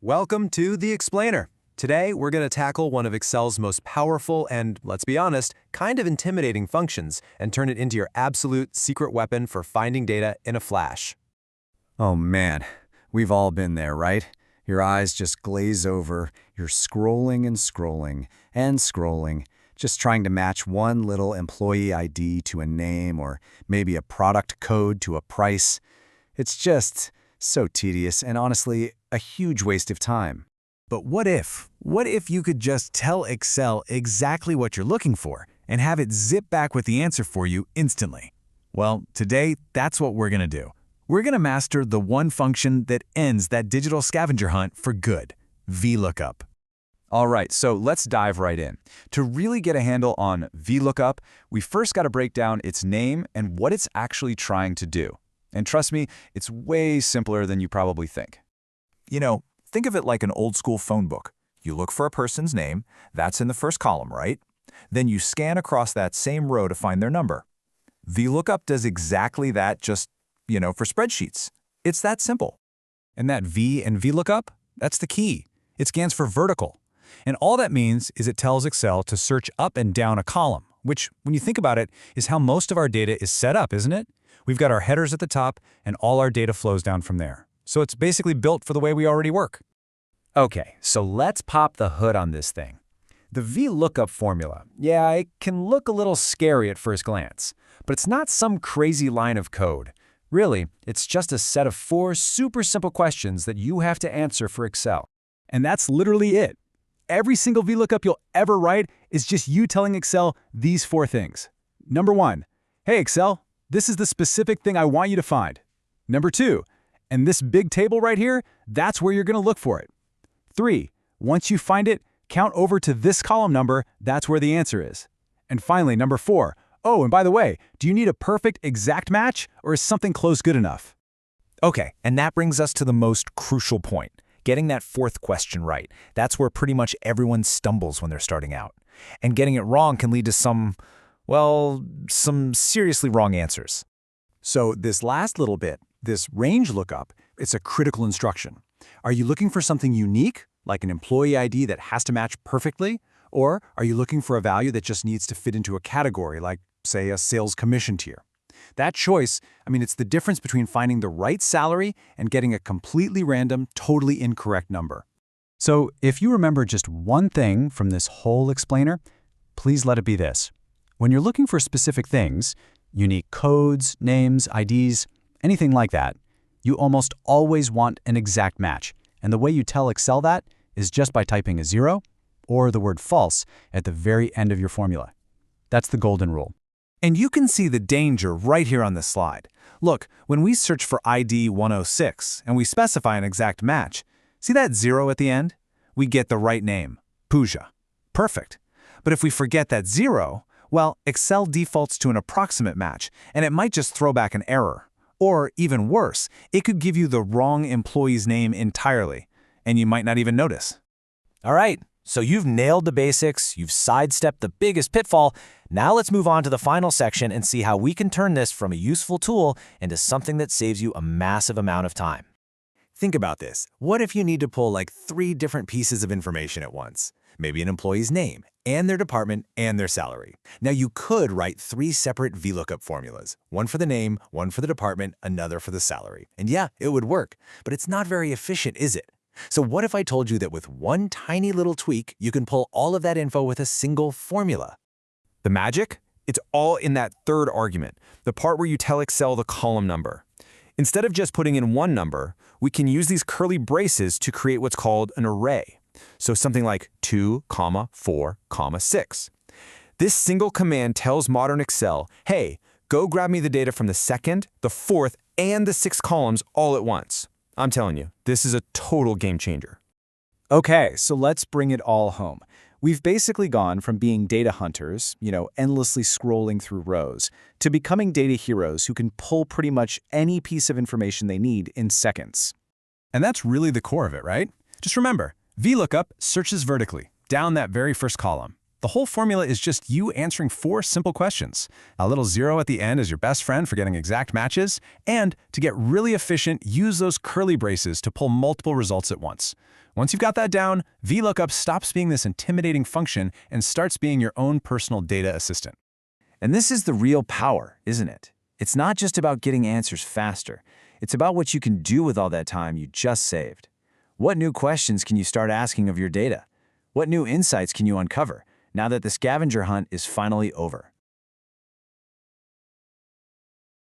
Welcome to The Explainer. Today, we're going to tackle one of Excel's most powerful and, let's be honest, kind of intimidating functions and turn it into your absolute secret weapon for finding data in a flash. Oh man, we've all been there, right? Your eyes just glaze over, you're scrolling and scrolling and scrolling, just trying to match one little employee ID to a name or maybe a product code to a price. It's just so tedious and honestly, a huge waste of time. But what if you could just tell Excel exactly what you're looking for and have it zip back with the answer for you instantly? Well, today, that's what we're going to do. We're going to master the one function that ends that digital scavenger hunt for good, VLOOKUP. All right, so let's dive right in. To really get a handle on VLOOKUP, we first got to break down its name and what it's actually trying to do. And trust me, it's way simpler than you probably think. You know, think of it like an old-school phone book. You look for a person's name, that's in the first column, right? Then you scan across that same row to find their number. VLOOKUP does exactly that, just, for spreadsheets. It's that simple. And that V in VLOOKUP, that's the key. It scans for vertical. And all that means is it tells Excel to search up and down a column, which, when you think about it, is how most of our data is set up, isn't it? We've got our headers at the top, and all our data flows down from there. So it's basically built for the way we already work. Okay, so let's pop the hood on this thing. The VLOOKUP formula, yeah, it can look a little scary at first glance, but it's not some crazy line of code. Really, it's just a set of 4 super simple questions that you have to answer for Excel. And that's literally it. Every single VLOOKUP you'll ever write is just you telling Excel these 4 things. Number 1, hey Excel, this is the specific thing I want you to find. Number 2, and this big table right here, that's where you're going to look for it. 3, once you find it, count over to this column number, that's where the answer is. And finally, number 4, oh, and by the way, do you need a perfect exact match or is something close good enough? Okay, and that brings us to the most crucial point, getting that 4th question right. That's where pretty much everyone stumbles when they're starting out. And getting it wrong can lead to some seriously wrong answers. So this last little bit, this range lookup, it's a critical instruction. Are you looking for something unique, like an employee ID that has to match perfectly? Or are you looking for a value that just needs to fit into a category, like, say, a sales commission tier? That choice, it's the difference between finding the right salary and getting a completely random, totally incorrect number. So if you remember just one thing from this whole explainer, please let it be this. When you're looking for specific things, unique codes, names, IDs, anything like that, you almost always want an exact match. And the way you tell Excel that is just by typing a 0 or the word false at the very end of your formula. That's the golden rule. And you can see the danger right here on this slide. Look, when we search for ID 106 and we specify an exact match, see that 0 at the end? We get the right name, Pooja. Perfect. But if we forget that 0, well, Excel defaults to an approximate match, and it might just throw back an error. Or, even worse, it could give you the wrong employee's name entirely, and you might not even notice. All right, so you've nailed the basics, you've sidestepped the biggest pitfall. Now let's move on to the final section and see how we can turn this from a useful tool into something that saves you a massive amount of time. Think about this. What if you need to pull like 3 different pieces of information at once? Maybe an employee's name, and their department, and their salary. Now you could write 3 separate VLOOKUP formulas, one for the name, one for the department, another for the salary. And yeah, it would work, but it's not very efficient, is it? So what if I told you that with one tiny little tweak, you can pull all of that info with a single formula? The magic? It's all in that 3rd argument, the part where you tell Excel the column number. Instead of just putting in one number, we can use these curly braces to create what's called an array. So something like 2, 4, 6. This single command tells modern Excel, hey, go grab me the data from the 2nd, the 4th, and the 6th columns all at once. I'm telling you, this is a total game changer. Okay, so let's bring it all home. We've basically gone from being data hunters, endlessly scrolling through rows, to becoming data heroes who can pull pretty much any piece of information they need in seconds. And that's really the core of it, right? Just remember, VLOOKUP searches vertically, down that very first column. The The whole formula is just you answering 4 simple questions. A little 0 at the end is your best friend for getting exact matches, and to get really efficient, use those curly braces to pull multiple results at once. Once you've got that down, VLOOKUP stops being this intimidating function and starts being your own personal data assistant. And this is the real power, isn't it? It's not just about getting answers faster. It's about what you can do with all that time you just saved. What new questions can you start asking of your data? What new insights can you uncover now that the scavenger hunt is finally over?